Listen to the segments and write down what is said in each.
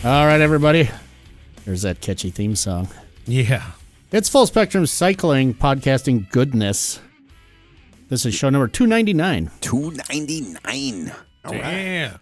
All right, everybody. There's that catchy theme song. Yeah. It's Full Spectrum Cycling Podcasting Goodness. This is show number 299. 299. All right. Yeah.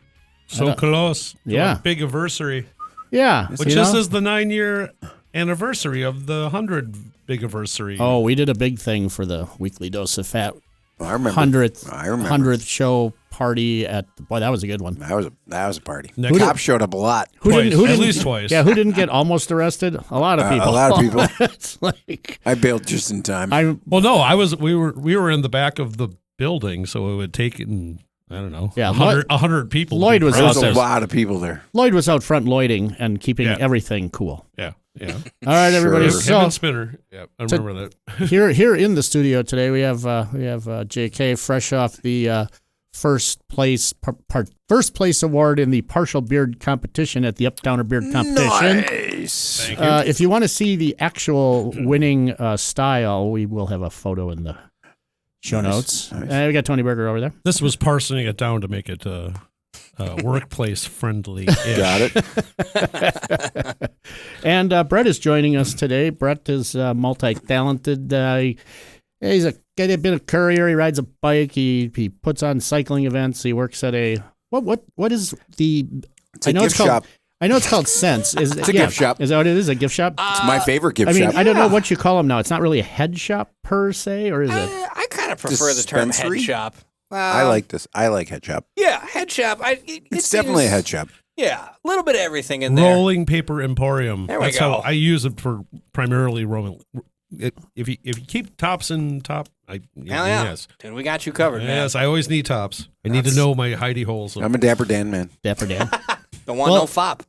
So close. Yeah. Big anniversary. Yeah. Which this is the 9-year anniversry of the 100 big anniversary. Oh, we did a big thing for the Weekly Dose of Fat. I remember. 100th show party at, boy, that was a good one. That was a party. Next- Cops showed up a lot. At least twice. Yeah, who didn't get almost arrested? A lot of people. A lot of people. It's like, I bailed just in time. Well, no, we were in the back of the building, so it would take, I don't know, Yeah, 100 people. Lloyd was there was out there. a lot of people there. Lloyd was out front Lloyding and keeping everything cool. Yeah. All right, everybody. Sure. Him So and Spinner. Yeah, I remember that. here in the studio today, we have JK fresh off the first place award in the partial beard competition at the Uptowner Beard Competition. Nice. Thank you. If you want to see the actual winning style, we will have a photo in the show notes. Nice. We got Tony Berger over there. This was parsing it down to make it workplace friendly. Got it. And Brett is joining us today. Brett is multi-talented. He's been a courier. He rides a bike. He puts on cycling events. He works at a what is the? It's a gift shop. I know it's called Sense. It's a gift shop. Is that what it is? A gift shop? It's my favorite gift shop. I don't know what you call them now. It's not really a head shop per se, or is it? I kind of prefer the term head Dispensary? shop. I like this. I like head shop. Yeah, head shop. It's definitely a head shop. Yeah, a little bit of everything in there. Rolling paper emporium. There we That's go. how I use it for primarily rolling. If you keep tops in top, Hell yeah. yes, Dude, we got you covered, man. yes, I always need tops. I need to know my hidey holes. I'm a Dapper Dan man. Dapper Dan. Don't want no fop.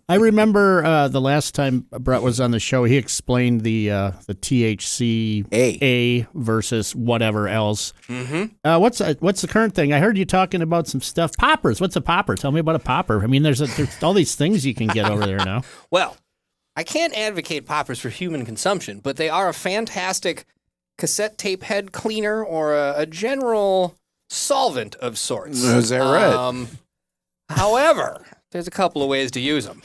I remember the last time Brett was on the show, he explained the THC A versus whatever else. Mm-hmm. What's the current thing? I heard you talking about some stuff. Poppers. What's a popper? Tell me about a popper. I mean, there's all these things you can get over there now. Well, I can't advocate poppers for human consumption, but they are a fantastic cassette tape head cleaner or a general solvent of sorts. Is that right? However, there's a couple of ways to use them.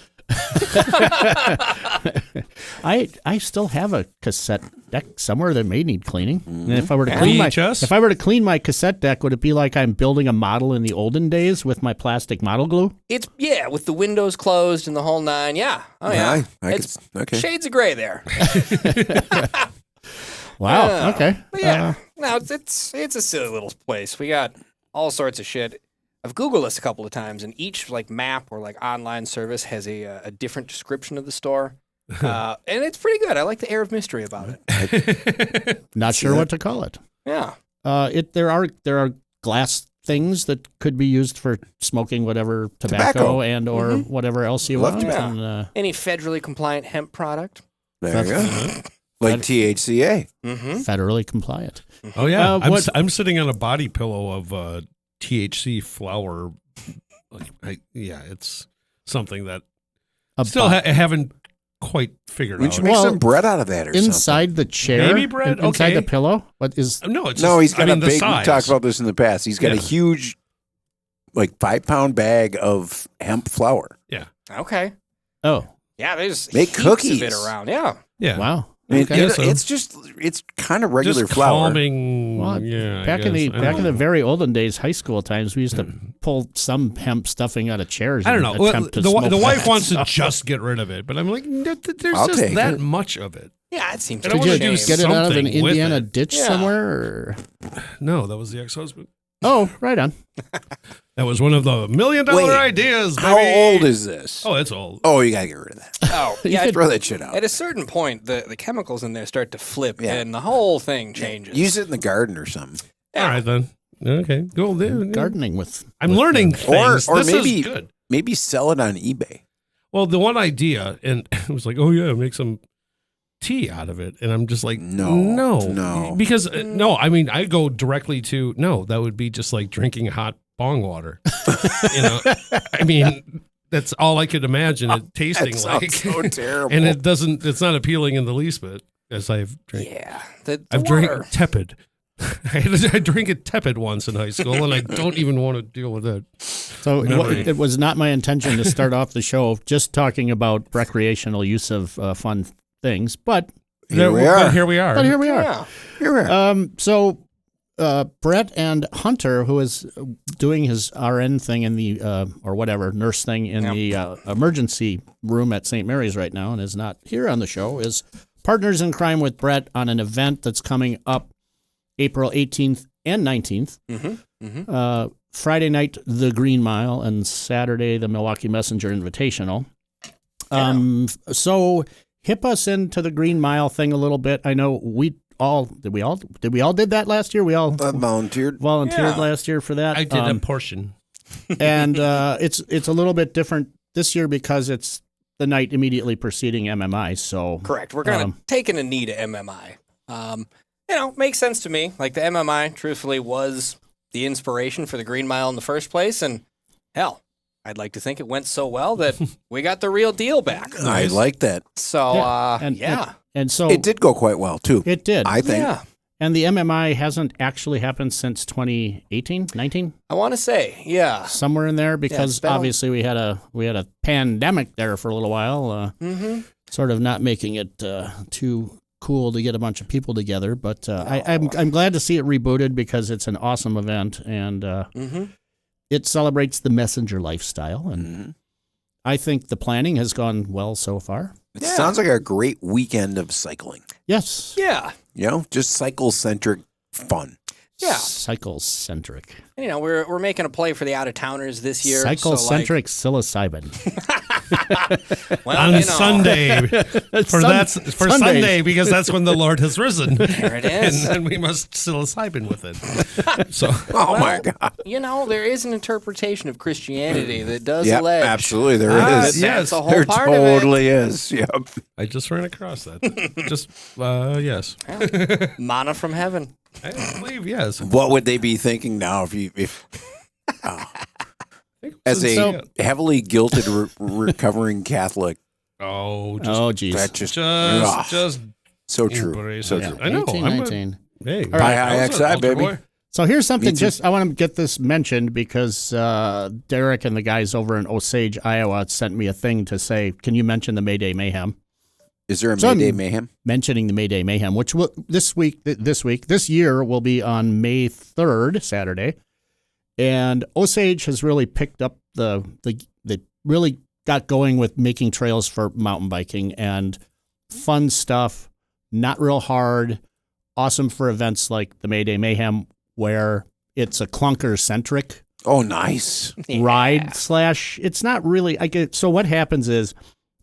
I still have a cassette deck somewhere that may need cleaning. And if I were to VHS? clean my cassette deck, would it be like I'm building a model in the olden days with my plastic model glue? It's with the windows closed and the whole nine. Yeah. Oh yeah. It's okay. shades of gray there. Wow. Okay. But yeah. No, it's a silly little place. We got all sorts of shit. I've Googled this a couple of times, and each map or online service has a different description of the store, and it's pretty good. I like the air of mystery about it. Not sure what to call it. Yeah. There are glass things that could be used for smoking whatever tobacco and or whatever else you want. Yeah. And, Any federally compliant hemp product. There you go. Like THCA. Mm-hmm. federally compliant. Oh yeah, what- I'm sitting on a body pillow of THC flower. It's something that still haven't quite figured We out. should make some bread out of that or inside the chair, Maybe bread? inside Okay. the pillow. What is? No, it's No, just, he's got a the big. We size. talked about this in the past. He's got a Yeah. huge, 5-pound bag of hemp flour. Yeah. Okay. Oh, Yeah, there's Make heaps cookies. of it around. Yeah. Yeah. wow. I mean, Okay. it's kind of regular Just flour. calming. Well, yeah. back in the very olden days, high school times, we used to pull some hemp stuffing out of chairs. I don't and know. attempt to The smoke wife that wants to stuff. just get rid of it, but I'm like, there's I'll just take that it. much of it. Yeah, it seems I to don't be Did wanna you do get it out of an something with Indiana it. ditch Yeah. somewhere? Or? No, that was the ex-husband. Oh, right on. That was one of the $1 million Wait, ideas. How baby. old is this? Oh, it's old. Oh, you gotta get rid of that. Oh, yeah. Throw that shit out. At a certain point, the chemicals in there start to flip, Yeah. and the whole thing changes. Use it in the garden or something. All right then. Okay, go there. Gardening with. I'm with, learning Or things. This maybe is good. maybe sell it on eBay. Well, the one idea, and it was like, oh yeah, make some tea out of it, and I'm just like, No. because no, I mean, I go directly to no. That would be just like drinking hot bong water. I mean, that's all I could imagine it tasting That like. sounds so terrible. And it doesn't. It's not appealing in the least bit. As I've drank. Yeah. I've water. drank tepid I drank it tepid once in high school, and I don't even want to deal with it. So Memory. it was not my intention to start off the show just talking about recreational use of fun things, but Here we But are. here we are. but here we are. Yeah. Here we are. So Brett and Hunter, who is doing his RN thing in the or whatever nurse thing in the emergency room at St. Mary's right now, and is not here on the show, is partners in crime with Brett on an event that's coming up April 18th and 19th. Friday night, the Green Mile, and Saturday, the Milwaukee Messenger Invitational. So hip us into the Green Mile thing a little bit. I know we all did that last year. We all Volunteered. Yeah. last year for that. I did a portion. And it's a little bit different this year because it's the night immediately preceding MMI. So Correct. We're kind of taking a knee to MMI. Makes sense to me. Like the MMI, truthfully, was the inspiration for the Green Mile in the first place. And hell, I'd like to think it went so well that we got the real deal back. I like that. So, and so It did go quite well, too. it did. I think. Yeah. And the MMI hasn't actually happened since 2018, 19, I want to say, yeah. somewhere in there, it's because been a- obviously we had a pandemic there for a little while, sort of not making it too cool to get a bunch of people together. But I'm glad to see it rebooted because it's an awesome event, and it celebrates the messenger lifestyle. And I think the planning has gone well so far. It sounds like a great weekend of cycling. Yes. Yeah. Just cycle-centric fun. Yeah. Cycle-centric. And, we're making a play for the out-of-towners this year. Cycle-centric psilocybin. On Sunday. For Sunday. Sunday, because that's when the Lord has risen. There it is. And we must psilocybin with it. So Oh, my God. There is an interpretation of Christianity that does Yeah, allege. absolutely. There Ah, is. yes. That's a whole There part of totally is. Yep. I just ran across that. Yes. it. Mana from heaven. I believe yes. What would they be thinking now if as a So- heavily guilted recovering Catholic? Oh, just, Oh, geez. That's just just so true. embrace So it. true. I know. 18, I'm a, 19. hey, right. I was an IXI, altar baby. boy. So here's something. Me too. I want to get this mentioned because Derek and the guys over in Osage, Iowa, sent me a thing to say, "Can you mention the Mayday Mayhem?" Is there a So I'm Mayday Mayhem? Mentioning the Mayday Mayhem, which will, this year will be on May 3rd, Saturday, and Osage has really picked up they really got going with making trails for mountain biking and fun stuff, not real hard, awesome for events like the Mayday Mayhem, where it's a clunker-centric Oh, nice. ride / it's not really, so what happens is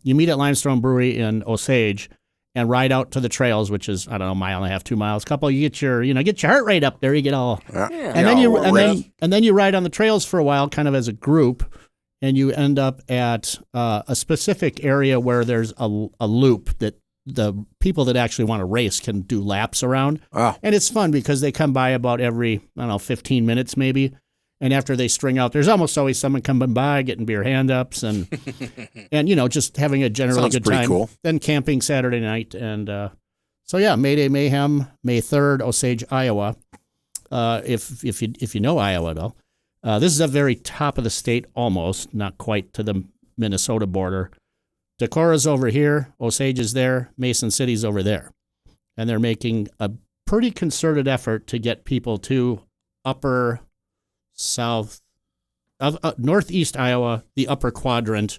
you meet at Limestone Brewery in Osage and ride out to the trails, which is, I don't know, 1.5 miles, 2 miles, you get your heart rate up there, you get all, and then you ride on the trails for a while, kind of as a group, and you end up at a specific area where there's a loop that the people that actually want to race can do laps around. Oh. And it's fun because they come by about every, 15 minutes maybe. And after they string out, there's almost always someone coming by, getting beer hand-ups and just having a generally Sounds good pretty time. cool. Then camping Saturday night. And so, yeah, Mayday Mayhem, May 3rd, Osage, Iowa. If you know Iowa at all. This is at the very top of the state, almost, not quite to the Minnesota border. Decorah's over here, Osage is there, Mason City's over there. And they're making a pretty concerted effort to get people to upper northeast Iowa, the upper quadrant,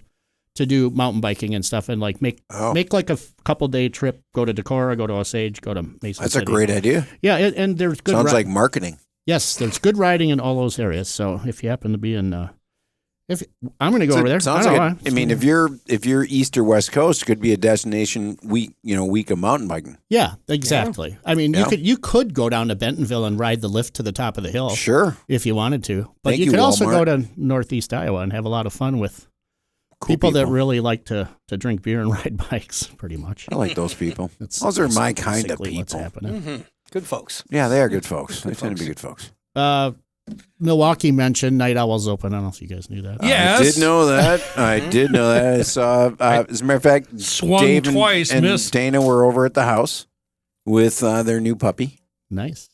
to do mountain biking and stuff, and make like a couple day trip, go to Decorah, go to Osage, go to Mason That's City. a great idea. Yeah, and there's good Sounds like marketing. Yes, there's good riding in all those areas. So if you happen to be in, I'm going to go over there. Sounds like if you're east or west coast, it could be a destination week of mountain biking. Yeah, exactly. I mean, you could go down to Bentonville and ride the lift to the top of the hill. Sure. If you wanted to. But Thank you you, could also Walmart. go to northeast Iowa and have a lot of fun with Cool people that really like to drink beer and ride bikes, pretty much. I like those people. That's Those are my kind of basically what's people. happening. Good folks. Yeah, they are good folks. They tend to be good folks. Milwaukee mentioned Nite Owl's open. I don't know if you guys knew that. Yes. I did know that. I saw, as a matter of fact, swung Dave twice, and missed. Dana were over at the house with their new puppy. Nice.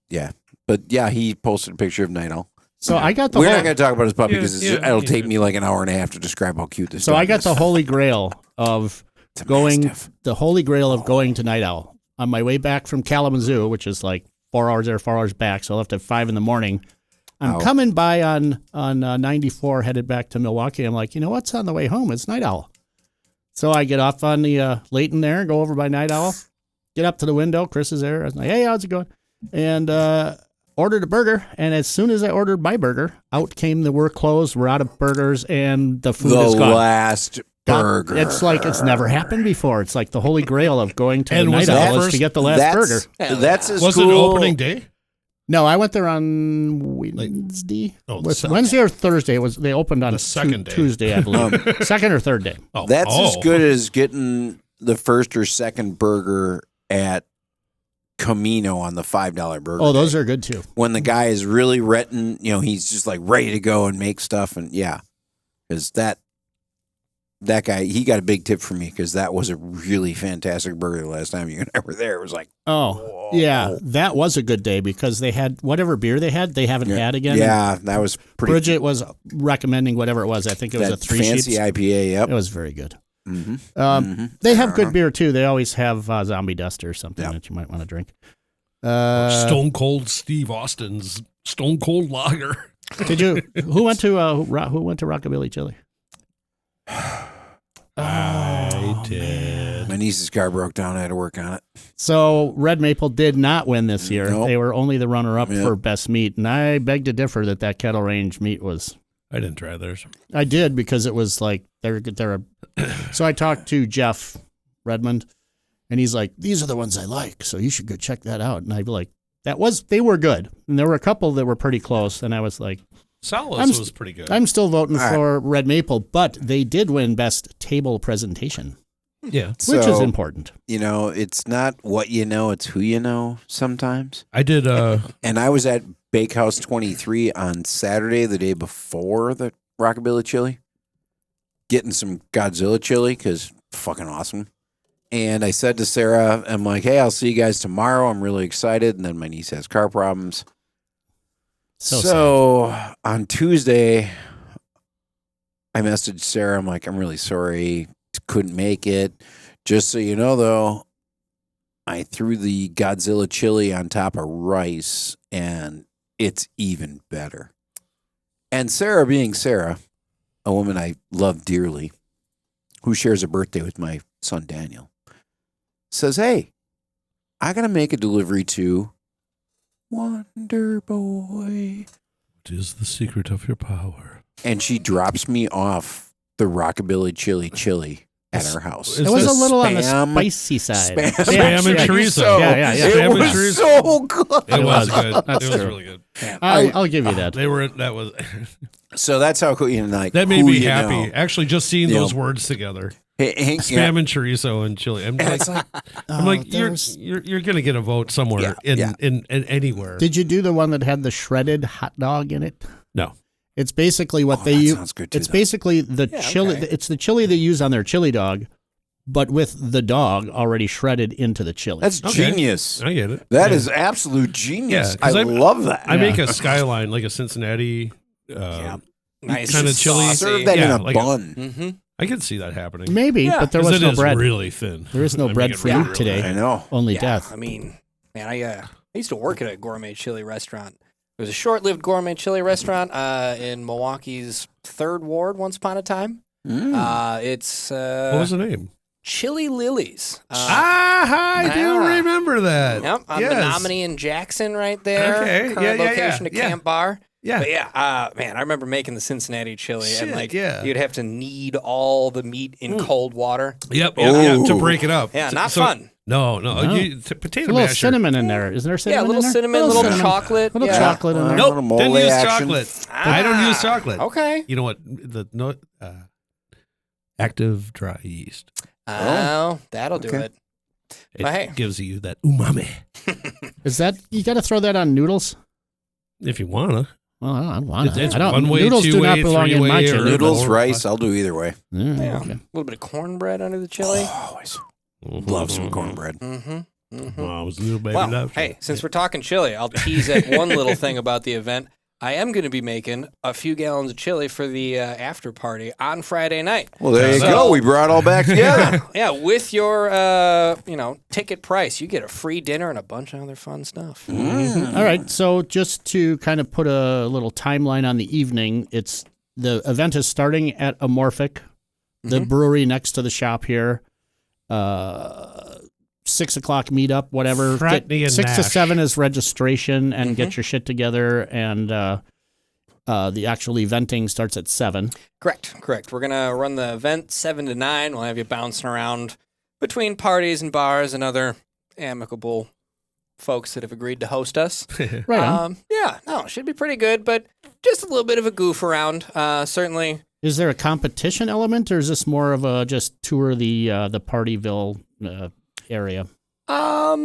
Yeah, but yeah, he posted a picture of Nite Owl. So I got the We're whole, not going to talk about his puppy Yeah, because yeah, it'll yeah. take me like an hour and a half to describe how cute this. so dog I got is. the holy grail of It's a going mastiff. going to Nite Owl on my way back from Kalamazoo, which is like 4 hours there, 4 hours back. So I left at 5 in the morning. I'm Ow. coming by on 94, headed back to Milwaukee. I'm like, you know what's on the way home? It's Nite Owl. So I get off on the Layton there, go over by Nite Owl, get up to the window. Chris is there. I was like, hey, how's it going? And ordered a burger. And as soon as I ordered my burger, out came the we're closed. We're out of burgers, and the food is The gone. last burger. It's like it's never happened before. It's like the holy grail of going to And the was Nite that Owl is first- to get the last burger. That's as Was cool. it opening day? No, I went there on Wednesday. Oh, Was so- Wednesday or Thursday? They opened on The second day. Tuesday, I believe. Second or third day. Oh, That's as good as getting the first or second burger at Camino on the $5 burger. Oh, those are good too. when the guy is really retting, he's just like ready to go and make stuff, and because that guy, he got a big tip from me because that was a really fantastic burger the last time you and I were there. It was like, Oh, yeah, that was a good day because they had whatever beer they haven't had again. yeah, that was pretty. Bridget was recommending whatever it was. I think it was that a 3 fancy sheets. IPA. Yep. It was very good. Mm-hmm. They have good beer too. They always have Zombie Dust or something Yeah. that you might want to drink. Stone Cold Steve Austin's Stone Cold Lager. Did you? Who went to Rockabilly Chili? I did. My niece's car broke down. I had to work on it. So Red Maple did not win this year. Nope. They were only the runner-up Yep. for best meat, and I beg to differ that Kettle Range meat was. I didn't try theirs. I did because it was like they're. So I talked to Jeff Redmond, and he's like, "These are the ones I like, so you should go check that out." And I'd be like, they were good, and there were a couple that were pretty close, and I was like, Salas was pretty good. I'm still voting All for Red Maple, but they did win best table presentation, yeah. which is important. It's not what you know, it's who you know sometimes. I did. And I was at Bakehouse 23 on Saturday, the day before the Rockabilly Chili, getting some Godzilla chili because fucking awesome. And I said to Sarah, I'm like, hey, I'll see you guys tomorrow. I'm really excited. And then my niece has car problems. So on Tuesday, I messaged Sarah. I'm like, I'm really sorry. Couldn't make it. Just so you know, though, I threw the Godzilla chili on top of rice, and it's even better. And Sarah, being Sarah, a woman I love dearly, who shares a birthday with my son Daniel, says, hey, I got to make a delivery to Wonder Boy. What is the secret of your power? And she drops me off the Rockabilly chili at our house. It was the a little on the spam- spicy side. Spam and chorizo. Yeah. It Spam and was chorizo. so good. It was was. good. That's It was true. really good. I'll give you that. That was So that's how cool, that made who me you happy. know. Actually, just seeing Yeah. those words together. Hey, Spam and chorizo and chili. I'm like, there's- you're gonna get a vote somewhere in anywhere. Did you do the one that had the shredded hot dog in it? No. It's basically what they that use. sounds good too, It's though. basically the chili. okay. It's the chili they use on their chili dog, but with the dog already shredded into the chili. That's Okay. genius. I get it. That Yeah. is absolute genius. Yeah, 'cause I I'm- love that. I make a skyline like a Cincinnati. Nice. Kinda chili. Serve that Yeah, in a like bun. Mm-hmm. I could see that happening. Maybe, but there 'Cause was it no is bread. really thin. There is no I bread make it for really, you really today. I know. Only Yeah, death. I mean, man, I used to work at a gourmet chili restaurant. It was a short-lived gourmet chili restaurant in Milwaukee's 3rd Ward once upon a time. It's What was the name? Chili Lilies. I do yeah. remember that. Yep, on Yes. Menominee and Jackson right there. Okay, Current yeah, location to Camp Bar. Yeah. But yeah, man, I remember making the Cincinnati chili, and Shit, like yeah. you'd have to knead all the meat in cold water. Yep. Yeah, to Ooh. break it up. Yeah, not So- fun. No. No. Potato a little masher. cinnamon in there. Isn't there cinnamon? Yeah, a little in there? cinnamon, little chocolate. Little yeah. chocolate in there. Little Nope. mole Didn't use action. chocolate. I don't use chocolate. Okay. You know what? Active dry yeast. Oh, that'll do Okay. it. It But hey. gives you that umami Is that you got to throw that on noodles? if you wanna. Well, I don't want It's I don't. one way, Noodles two do not way, belong in three my way, or chili. Noodles, or- rice, I'll do either way. Yeah, Yeah. okay. A little bit of cornbread under the chili. Always. Love some cornbread. Mm-hmm. Mom's little baby Well, love. hey, since we're talking chili, I'll tease at one little thing about the event. I am going to be making a few gallons of chili for the after party on Friday night. Well, there you go. We brought it all back together. Yeah, with your ticket price, you get a free dinner and a bunch of other fun stuff. All right, so just to kind of put a little timeline on the evening, the event is starting at Amorphic, the brewery next to the shop here. 6 o'clock meetup, whatever. Fratney and 6 to Nash. 7 is registration and get your shit together, and the actual eventing starts at 7. Correct. We're going to run the event 7 to 9. We'll have you bouncing around between parties and bars and other amicable folks that have agreed to host us. Right on. It should be pretty good, but just a little bit of a goof around. Certainly. Is there a competition element, or is this more of a just tour the Partyville area? I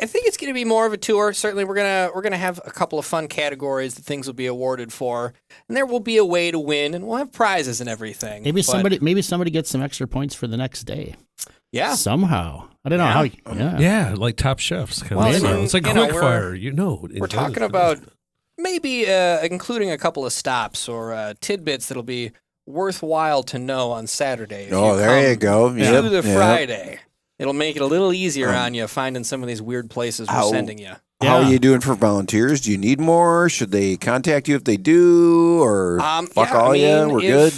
think it's going to be more of a tour. Certainly, we're gonna have a couple of fun categories that things will be awarded for, and there will be a way to win, and we'll have prizes and everything. Maybe somebody gets some extra points for the next day. Yeah. Somehow. I don't know how. Yeah. Yeah, like Top Chefs. Kind Well, of I mean, it's like you know, quick fire. We're talking about maybe including a couple of stops or tidbits that'll be worthwhile to know on Saturday. if Oh, there you go. To Yep, the yep. Friday. It'll make it a little easier on you finding some of these weird places we're sending you. How are Yeah. you doing for volunteers? Do you need more? Should they contact you if they do? Or fuck all ya? We're good?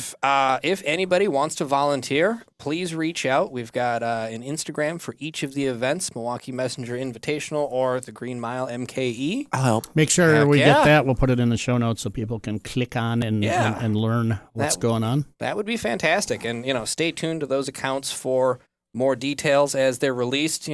If anybody wants to volunteer, please reach out. We've got an Instagram for each of the events, Milwaukee Messenger Invitational or the Green Mile MKE. I'll help. Make sure Heck we yeah. get that. We'll put it in the show notes so people can click on and learn what's going on. That would be fantastic. And, stay tuned to those accounts for more details as they're released.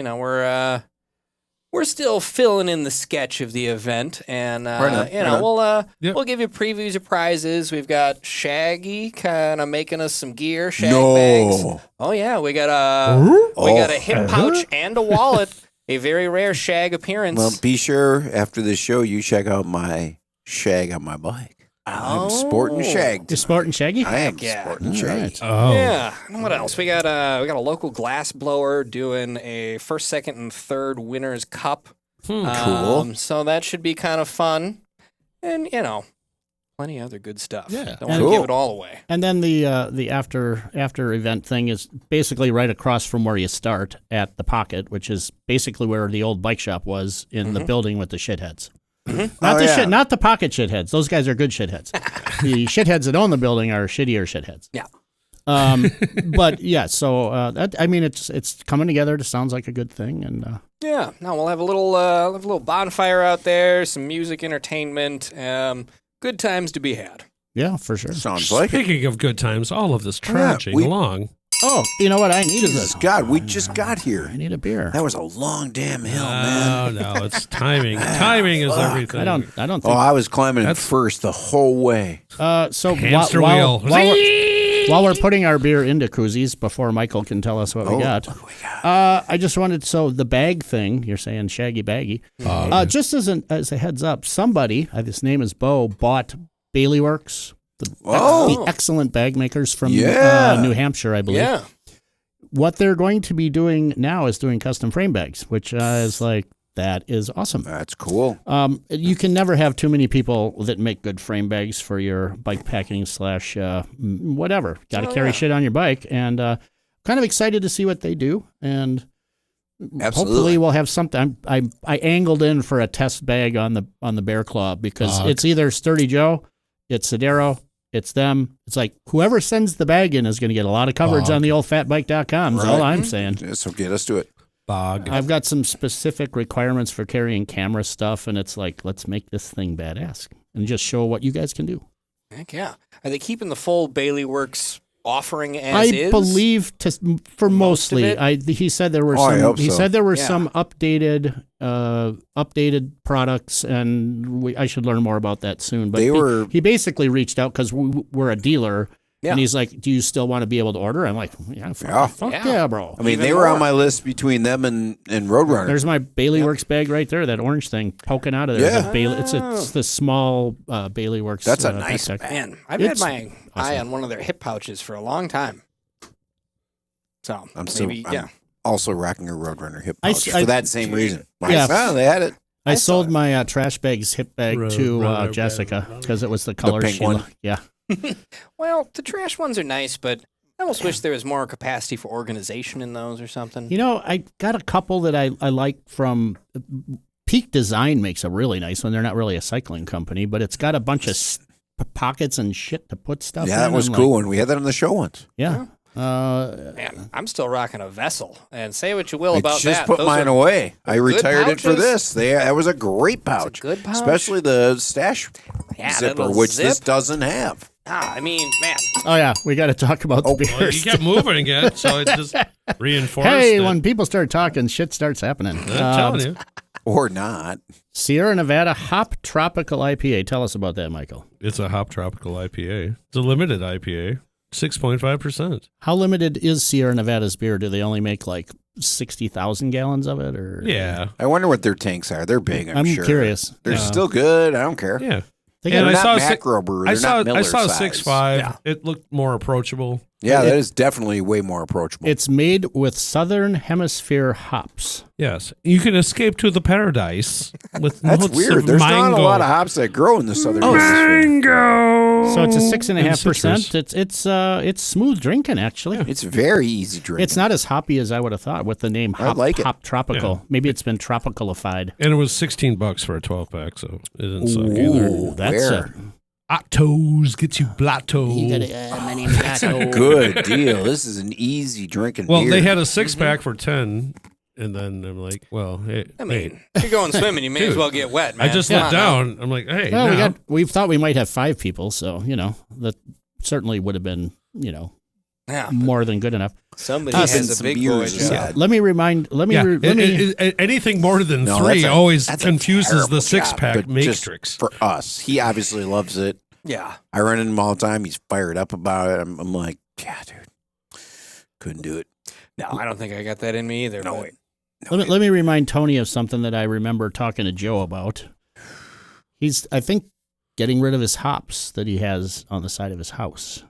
We're still filling in the sketch of the event, and we'll give you previews of prizes. We've got Shaggy kind of making us some gear, shag bags. Oh yeah, we got a hip pouch and a wallet. A very rare shag appearance. Well, be sure after the show you check out my shag on my bike. I'm sporting shag. You're sporting Shaggy? I am yeah. sporting shag. Oh. Yeah. And what else? We got a local glass blower doing a first, second, and third winners cup. Cool. So that should be kind of fun, and plenty of other good stuff. Yeah. Don't want to give it all away. And then the after event thing is basically right across from where you start at the Pocket, which is basically where the old bike shop was in the building with the shitheads. Not the Pocket shitheads. Those guys are good shitheads. The shitheads that own the building are shittier shitheads. Yeah. But yeah, so it's coming together. It sounds like a good thing, and Yeah. No, we'll have a little bonfire out there, some music, entertainment, good times to be had. yeah, for sure. Sounds like it. Speaking of good times, all of this trudging along. Oh, you know what? I needed Jesus God, we just got here. I need a beer. That was a long damn hill, man. No, it's timing. Timing is everything. I don't think. Oh, I was climbing first the whole way. So Hamster while wheel. we're putting our beer into koozies before Michael can tell us what we got, I just wanted the bag thing. You're saying Shaggy Baggy. Just as a heads up, somebody, his name is Bo, bought Bailey Works. The excellent bag makers from New Hampshire, I believe. Yeah. What they're going to be doing now is doing custom frame bags, which is that is awesome. That's cool. You can never have too many people that make good frame bags for your bike packing / whatever. Got to carry shit on your bike, and kind of excited to see what they do. And hopefully we'll have something. I angled in for a test bag on the Bear Claw because it's either Sturdy Joe, it's Sodero, it's them. It's like whoever sends the bag in is going to get a lot of coverage on the old fatbike.com. Is all I'm saying. Yeah, so get us to it. Bog. I've got some specific requirements for carrying camera stuff, and it's like, let's make this thing badass and just show what you guys can do. Heck yeah. Are they keeping the full Bailey Works offering as is? I believe for mostly. He said there were some. He said there were some updated products, and I should learn more about that soon. But he basically reached out because we're a dealer. Yeah. And he's like, do you still want to be able to order? I'm like, fuck yeah, bro. I mean, they were on my list between them and Roadrunner. There's my Bailey Works bag right there, that orange thing poking out of there. Yeah. It's the small Bailey Works. That's a nice bag. Man, I've had my eye on one of their hip pouches for a long time. So I'm also rocking a Roadrunner hip I pouch s- for I- that same reason. Yeah. Well, they had it. I saw sold my trash bags hip bag to Roadrunner Jessica bag. because it was the color pink she one? liked. Yeah. Well, the trash ones are nice, but I almost wish there was more capacity for organization in those or something. You know, I got a couple that I like from Peak Design makes a really nice one. They're not really a cycling company, but it's got a bunch of pockets and shit to put stuff in. Yeah, that was and, cool. like, And we had that on the show once. yeah. Man, I'm still rocking a Vessel, and say what you will I about just that. put Those mine are away. I good retired it for pouches. this. That was a great That's a pouch. good pouch. Especially the stash Yeah, that zipper, little which this zip. doesn't have. I mean, man, Oh, yeah. We got to talk about the Well, beers. you kept moving again, so it just reinforced Hey, it. when people start talking, shit starts happening. I'm telling you. Or not. Sierra Nevada Hop Tropical IPA. Tell us about that, Michael. It's a Hop Tropical IPA. It's a limited IPA, 6.5%. How limited is Sierra Nevada's beer? Do they only make like 60,000 gallons of it? Or Yeah. I wonder what their tanks are. They're big, I'm sure. curious. They're still good. I don't care. Yeah. They And got I They're saw not a si- macro brew. I They're saw not Miller I saw a size. 6.5. Yeah, It looked more approachable. yeah, that is definitely way more approachable. It's made with Southern Hemisphere hops. Yes. You can escape to the paradise with That's notes weird. of There's mango. not a lot of hops that grow in the southern Oh, hemisphere. mango. So it's a 6.5%. citrus. It's smooth drinking actually. It's very easy drinking. It's not as hoppy as I would have thought with the name I Hop, like it. Hop Tropical. Maybe it's been tropicalified. And it was $16 for a 12-pack, so it didn't suck either. Ooh, That's where? Octos gets you blotto. my name's Otto. Good deal. This is an easy drinking Well, beer. they had a 6-pack for 10, and then I'm like, well, hey, I mean, if you're going swimming, you may as Dude, well get wet, man. I just Come looked on now. down. I'm like, hey, Well, now, we thought we might have 5 people, so that certainly would have been Yeah, more than good enough. somebody Us and has a some big beers boy is job. sad. Let me remind. Let me. yeah, Let me. anything more than No, 3 that's always that's confuses terrible the job, 6-pack but just matrix. For us, he obviously loves it. Yeah, I run into him all the time. He's fired up about it. I'm like, yeah, dude, couldn't do it. no, I don't think I got that in me either. No but- way. Let me remind Tony of something that I remember talking to Joe about. He's, I think, getting rid of his hops that he has on the side of his house.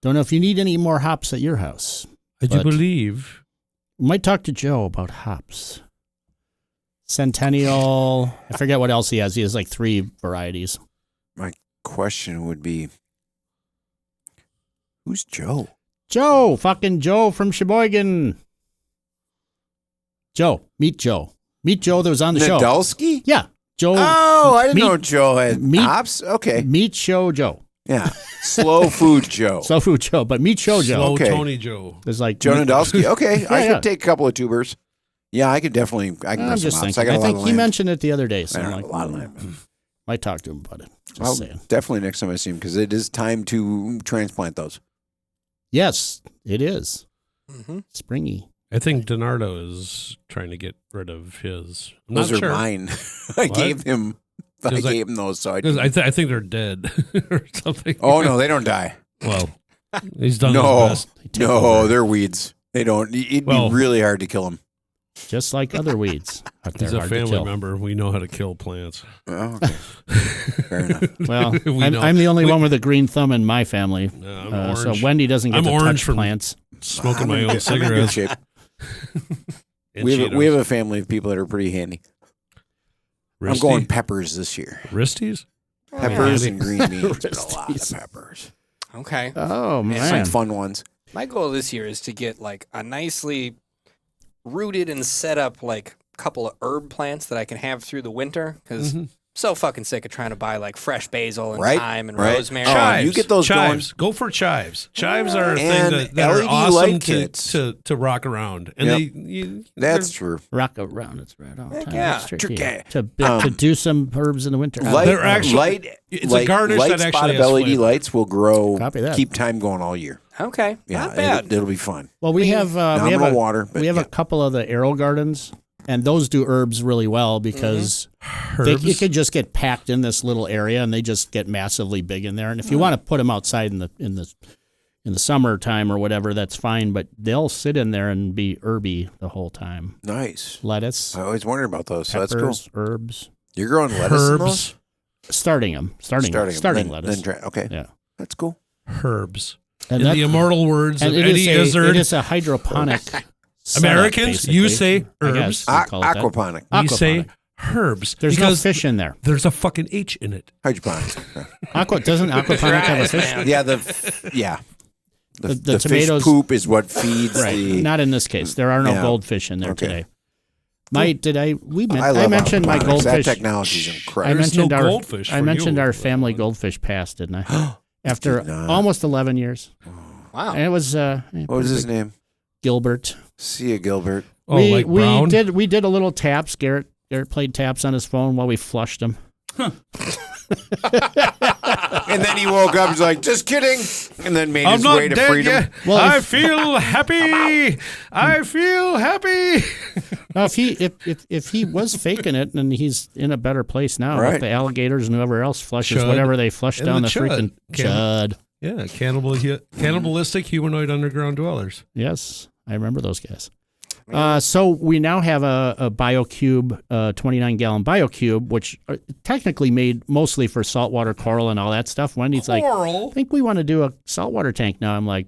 Don't know if you need any more hops at your house. I do but- believe. Might talk to Joe about hops. Centennial. I forget what else he has. He has like 3 varieties. Question would be, who's Joe? Joe, fucking Joe from Sheboygan. Joe, meet Joe. Meet Joe that was on the show. Nadolski? Yeah, Joe. Oh, I didn't meet- know Joe had meet- hops. Okay, Meet Show Joe. yeah, slow food Joe. Slow food Joe, but meet Show Joe. Slow Okay. Tony Joe. There's like Joe Nadolski. Okay, I Yeah. could take a couple of tubers. Yeah, I could definitely. I can I'm run just some hops. thinking. I I got a lot think of he land. mentioned it the other day. So I I'm don't like, know, a lot of land. might talk to him about it. Just Well, saying. definitely next time I see him because it is time to transplant those. Yes, it is Mhm. springy. I think DiNardo is trying to get rid of his. I'm Those not are sure. mine. I What? gave him. I 'Cause I- gave him those. So I. Because I think they're dead or something. Oh no, they don't die. Well, he's done No. his best. They take No, over, they're weeds. They don't. It'd Well- be really hard to kill them. just like other weeds. But they're He's a hard to family kill. member. We know how to kill plants. Oh, okay. Fair enough. Well, We know. I'm the only one with a green thumb in my family. I'm So orange. Wendy doesn't get I'm to orange touch from plants. smoking I'm my in own good- I'm in good cigarettes. shape. and We Cheetos. have a family of people that are pretty handy. I'm Risty? going peppers this year. Risties? Oh, Peppers yeah. and green beans. But a lot of Risties. peppers. Okay. Oh Some man, fun ones. My goal this year is to get like a nicely rooted and set up like couple of herb plants that I can have through the winter because Mhm. so fucking sick of trying to buy like fresh basil and Right, thyme and right. rosemary. Oh, Chives. you get those chives. Go for chives. Chives are a And thing that are LED awesome light to, kits. to rock around. And Yep. That's they're- true. rock around. It's right all the Heck time. yeah. That's tricky. Tricky. To do some herbs in the winter. Light, They're actually- light, it's light, a garnish light that spot actually of has LED flavor. lights will grow. Copy that. Keep time going all year. Okay, Yeah, not bad. It'll be fun. Well, we have Nominal water, but we have yeah. a couple of the arrow gardens, and those do herbs really well because Herbs. it could just get packed in this little area, and they just get massively big in there. And if you want to put them outside in the summertime or whatever, that's fine. But they'll sit in there and be herby the whole time. Nice. Lettuce, I always wondered about those. So that's cool. peppers, herbs. You're growing lettuce in those? Herbs. Starting lettuce. Then okay. Yeah. That's cool. Herbs. And In that- the immortal words and of it Eddie is Izzard. it is a hydroponic Americans, you say I guess herbs. you'd call it that. Aquaponic. You say Aquaponic. herbs. There's because no fish in there. there's a fucking H in it. Hydroponic. Doesn't aquaponic have a fish? Yeah, the The fish tomatoes- poop is what feeds Right. the. Not in this case. There are no Yeah. goldfish in there Okay. today. I love I mentioned my aquaponics. That goldfish. technology is I incredible. There's mentioned no our goldfish I for mentioned you. our family goldfish past, didn't I? After did not. almost 11 years. Wow. And it was What was his name? Gilbert. See ya, Gilbert. Oh, like brown? we did a little taps. Garrett played taps on his phone while we flushed him. And then he woke up. He's like, "Just kidding," and then made I'm his not way to dead freedom. yet. Well, I if- feel happy. I feel happy. Now, if he was faking it, and he's in a better place now, Right. with the alligators and whoever else flushes Chud. whatever they flush And down the the chud. freaking chud. Yeah, cannibalistic humanoid underground dwellers. Yes, I remember those guys. So we now have a BioCube, 29-gallon BioCube, which are technically made mostly for saltwater coral and all that stuff. Wendy's like, I think we want to do a saltwater tank now. I'm like,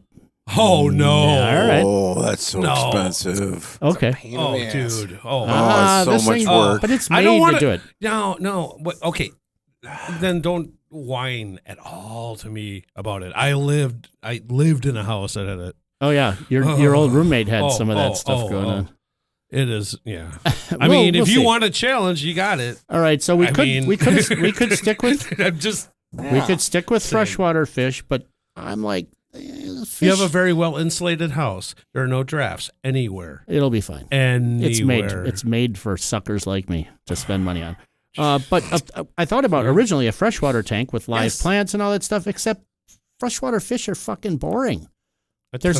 Oh no! all right. Oh, that's so No. expensive. okay. Pain in Oh, the ass. dude. Oh, Ah, so this much thing- work. But it's I made don't to wanna- do it. no. But okay, then don't whine at all to me about it. I lived in a house that had it. Oh, yeah. Your old roommate had some of that stuff going oh. on. It is, yeah. Well, I mean, if we'll you see. want a challenge, you got it. All right, so we I could mean- we could stick with I'm just. we could stick with freshwater fish, but I'm like, fish, You have a very well insulated house. There are no drafts anywhere. it'll be fine. Anywhere. It's made for suckers like me to spend money on. But I thought about originally a freshwater tank with live Yes. plants and all that stuff, except freshwater fish are fucking boring. A They have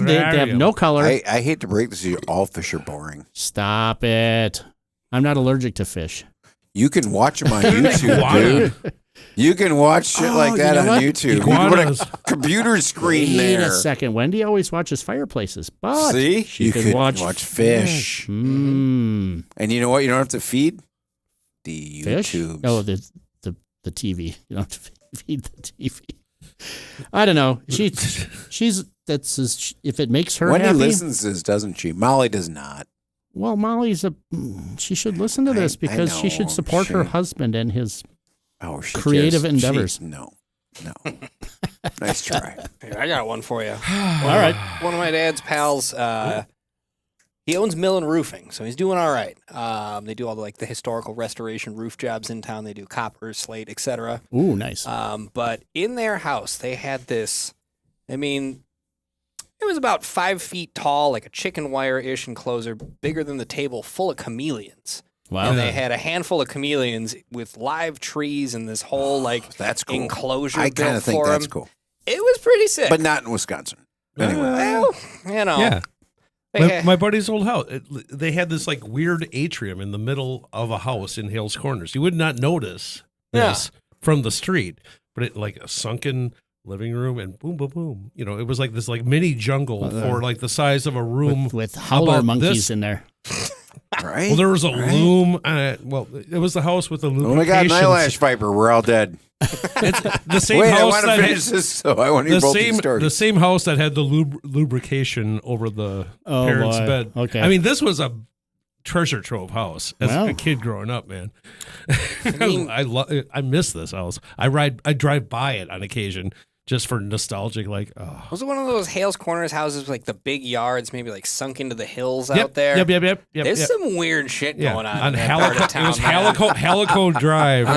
terrarium. no color. I hate to break this to you. All fish are boring. Stop it. I'm not allergic to fish. You can watch them on YouTube, Iguana. dude. You can watch shit like that you know on what? YouTube. You Iguanas. can put a computer screen Wait there. a second. Wendy always watches fireplaces, but See? she You could could watch watch fish. Mm. And you know what? You don't have to feed the Fish? YouTubes. Oh, the TV. You don't have to feed the TV. I don't know. If it makes her Wendy happy. listens to this, doesn't she? Molly does not. Well, Molly's she should listen to this I because she should know, support her she- husband and his. Oh, she Creative just- endeavors. No. Nice try. Here, I got one for you. All right. One of my dad's pals, he owns Mill and Roofing, so he's doing all right. They do all the historical restoration roof jobs in town. They do copper, slate, etc. Ooh, nice. But in their house, they had this. I mean, it was about 5 feet tall, like a chicken wire-ish enclosure, bigger than the table, full of chameleons. Wow. And they had a handful of chameleons with live trees and this whole That's cool. enclosure I built kind of think for that's them. cool. It was pretty sick. But not in Wisconsin. Anyway. Well, you know. Yeah. They My, had- my buddy's old house. They had this weird atrium in the middle of a house in Hales Corners. You would not notice this from the street, but it a sunken living room and boom, boom, boom. You know, it was this mini jungle for the size of a room with howler about monkeys this. in there. Right? Well, there was a loom. It was the house with the Oh my God, an lubrication. eyelash viper. We're all dead. It's the same Wait, I house want to that finish this, so I want to hear the both these same stories. the same house that had the lubrication over the Oh, parents' boy. bed. Okay. I mean, this was a treasure trove house as Wow. a kid growing up, man. mean- I miss this house. I drive by it on occasion just for nostalgic. Was it one of those Hales Corners houses with the big yards, maybe sunk into the hills out there? Yep. There's some weird shit Yeah. going on On in that part Halico, of town. it was man. Halico Drive.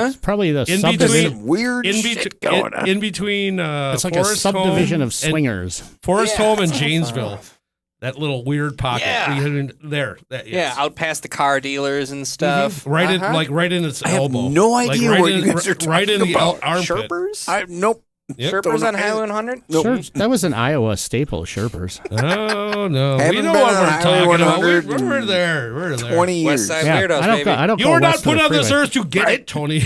It's probably the In There's subdivision. some weird in, shit going on. in between It's like Forest a subdivision Home of swingers. Forest Yeah, Home and it's all Janesville. far That little weird pocket. Yeah. We had in there. That, yes. Yeah, out past the car dealers and stuff. Right Uh-huh. in right in its I have elbow. no idea right what in, you guys are right in talking the about. armpit. Sherpers? Nope. Yep. Sherpers Don't on know. Highway 100? Nope. Sure, that was an Iowa staple, Sherpers. Oh no, we Haven't know been what on we're Highway talking about. 100 We're there. We're there. 20 West years. Side Yeah, Weirdos, I don't baby. go, I don't You go were not west of put the on this freeway. earth to get it, Tony.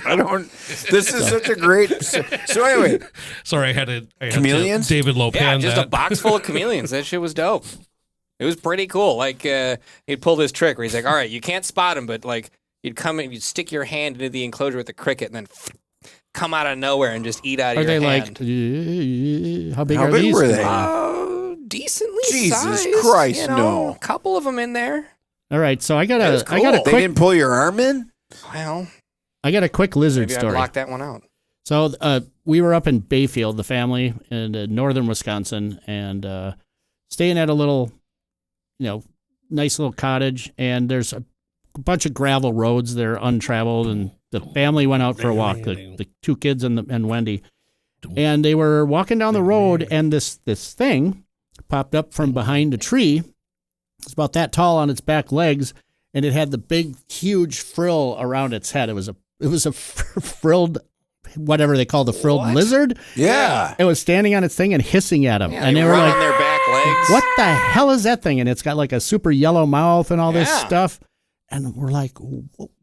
I don't. This is such a great. So anyway, Sorry, I had to Chameleons? David Lopan. Yeah, just that. a box full of chameleons. That shit was dope. It was pretty cool. He'd pull this trick where he's like, all right, you can't spot him, but you'd come in, you'd stick your hand into the enclosure with the cricket and then come out of nowhere and just eat out of Are your they hand. how big How are big these? were they? decently Jesus sized. Christ, you know, no. A couple of them in there. All right, so I got That was a I got a cool. They quick didn't pull your arm in? Well, I got a quick lizard maybe I story. blocked that one out. So we were up in Bayfield, the family in northern Wisconsin, and staying at a little, nice little cottage. And there's a bunch of gravel roads. They're untraveled, and the family went out for a walk. The two kids and Wendy, and they were walking down the road, and this thing popped up from behind a tree. It's about that tall on its back legs, and it had the big, huge frill around its head. It was a frilled, whatever they call the frilled What? lizard. Yeah. It was standing on its thing and hissing at them. Yeah, and they were run like, on their back legs. what the hell is that thing? And it's got like a super yellow mouth and all this Yeah. stuff. And we're like,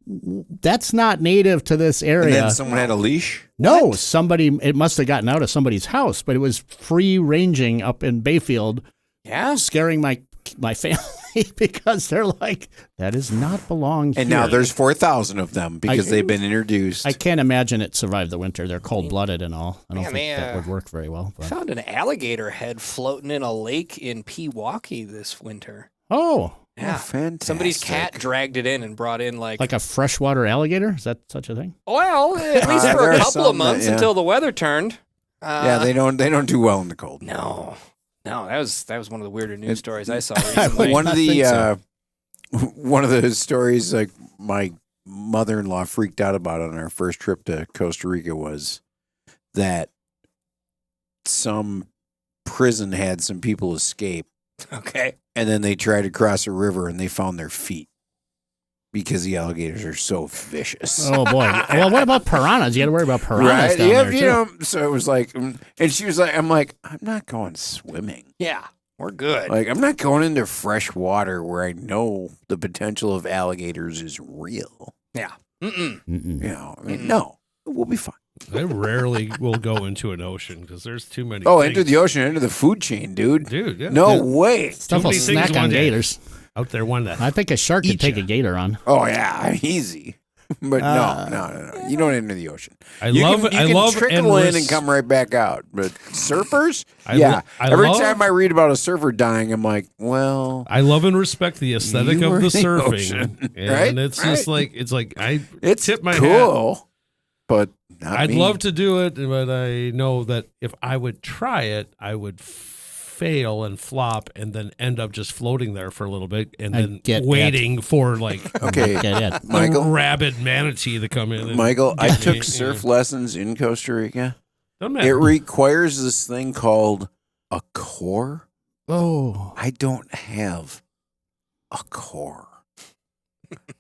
that's not native to this area. And then someone had a leash? No, it must have gotten out of somebody's house, but it was free ranging up in Bayfield, Yeah. scaring my family because they're like, that does not belong here. And now there's 4,000 of them because they've been introduced. I can't imagine it survived the winter. They're cold-blooded and all. I don't Man, think that would work very well. I But. found an alligator head floating in a lake in Pewaukee this winter. Oh, Yeah. fantastic. Somebody's cat dragged it in and brought in like a freshwater alligator? Is that such a thing? well, at least for there a are couple of some that- months yeah. until the weather turned. Yeah, they don't do well in the cold. No, that was one of the weirder news stories I saw recently. One of I think the so. one of the stories like my mother-in-law freaked out about on our first trip to Costa Rica was that some prison had some people escape, Okay. and then they tried to cross a river and they found their feet because the alligators are so vicious. Oh, boy. Well, what about piranhas? You got to worry about piranhas down Yeah, there, too. so it was like, and she was like, I'm like, I'm not going swimming. Yeah, we're good. Like, I'm not going into fresh water where I know the potential of alligators is real. Yeah. Mm-mm. Mm-mm. You know, I mean, no, we'll be fine. I rarely will go into an ocean because there's too many. Oh, things. into the ocean, into the food chain, dude. Dude. Yeah. No Yeah. way. Stuff will many things snack on one day. gators. Out there, one that I think a shark could Eat take ya. a gator on. Oh, yeah, easy. But no. You don't enter the ocean. I love trickle and in and come right back out. But surfers? I yeah. lo- I Every love- time I read about a surfer dying, I'm like, well, I love and respect the aesthetic You of were the in the surfing, ocean, and right? it's just like I it's tip my hat. cool. But not I'd me. love to do it, but I know that if I would try it, I would fail and flop, and then end up just floating there for a little bit, and I then get waiting for like Okay, Get it. Michael. a rabid manatee to come in. And Michael, I get me, took surf lessons in Costa Rica. Doesn't It matter. requires this thing called a core. Oh, I don't have a core.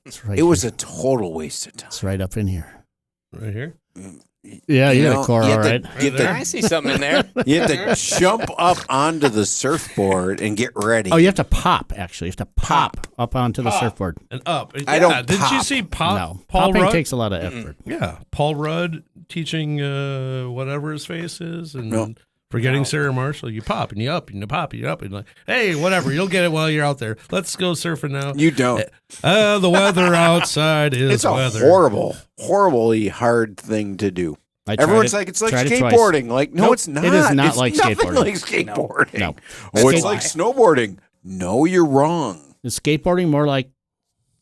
it's right It was here. a total waste of time. It's right up in here. Right here. Yeah, you got know, a core, you all have to- right. You have, I see something in there. to, you have to jump up onto the surfboard and get ready. Oh, you have to pop, actually. You have to pop up onto the surfboard. And up. I don't Did you pop. see No, Paul popping Rudd? takes a lot of effort. Yeah, Paul Rudd teaching whatever his face is, and No. forgetting Sarah Marshall. You pop and you up and you pop and you up and like, hey, whatever, you'll get it while you're out there. Let's go surfing now. You don't. The weather outside is It's a weather. horribly hard thing to do. I tried Everyone's it- like, it's like tried it twice. skateboarding. Like, no, Nope, it's not. it is not It's like nothing skateboarding. like skateboarding. No. Oh, it's Skate- like snowboarding. No, you're wrong. Is skateboarding more like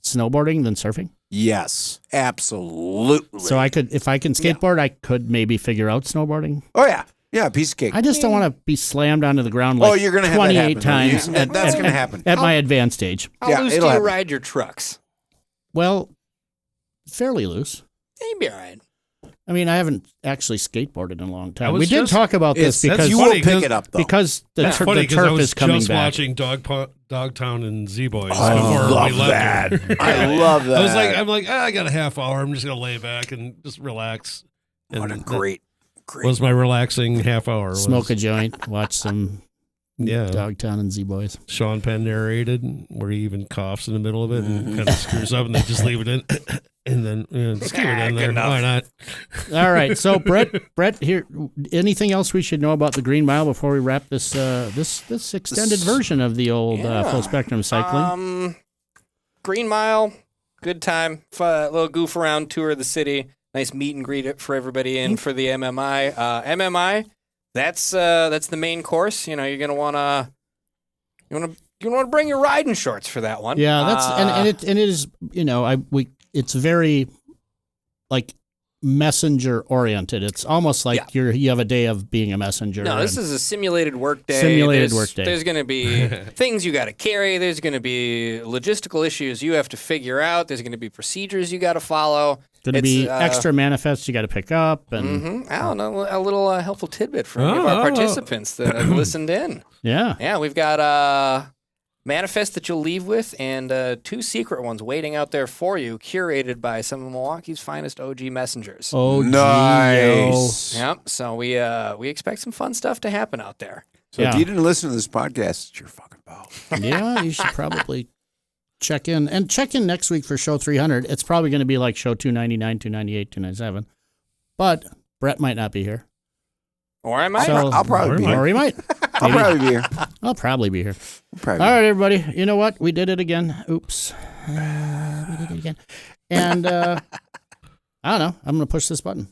snowboarding than surfing? Yes, absolutely. So if I can skateboard, I could maybe figure out snowboarding. Oh yeah, yeah, piece of cake. I just don't want to be slammed onto the ground like you're gonna have that 28 happen, though. times. That's gonna happen. At my advanced age. How Yeah, loose do it'll you happen. ride your trucks? Well, fairly loose. Yeah, you'd be all right. I mean, I haven't actually skateboarded in a long I time. was We did just- talk about this It's- because you funny will pick 'cause- it up though. because the, That's tur- funny the because I turf was is coming just back. watching Dogtown and Z Boys. I love that. I love that. I'm like, I got a half hour. I'm just gonna lay back and just relax. And What a that great. was my relaxing half hour. Smoke a joint, watch some Yeah. Dogtown and Z Boys. Sean Penn narrated, where he even coughs in the middle of it and Mm-hmm. kind of screws up, and they just leave it in, and then just keep it in there. Why not? All right, so Brett, here. Anything else we should know about the Green Mile before we wrap this this extended version of the old full spectrum cycling? Green Mile, good time. Little goof around tour of the city. Nice meet and greet for everybody in for the MMI. MMI, that's the main course. You know, you're gonna want to You want to bring your riding shorts for that one. Yeah, that's and it is, it's very like messenger oriented. It's almost like you have a day of being a messenger. No, this is a simulated work day. There's going to be things you got to carry. There's going to be logistical issues you have to figure out. There's going to be procedures you got to follow. Going to be extra manifests you got to pick up. And I don't know, a little helpful tidbit for any of our participants that have listened in. Yeah, we've got manifest that you'll leave with, and 2 secret ones waiting out there for you, curated by some of Milwaukee's finest OG messengers. Oh, nice. Yep. So we expect some fun stuff to happen out there. So if you didn't listen to this podcast, it's your fucking fault. Yeah, you should probably check in next week for show 300. It's probably going to be like show 299, 298, 297. But Brett might not be here. Or I might. So, I'll probably be here. Or he might. I'll probably be here. I'll probably be here. All right, everybody. You know what? We did it again. Oops. We did it again. And I don't know. I'm going to push this button.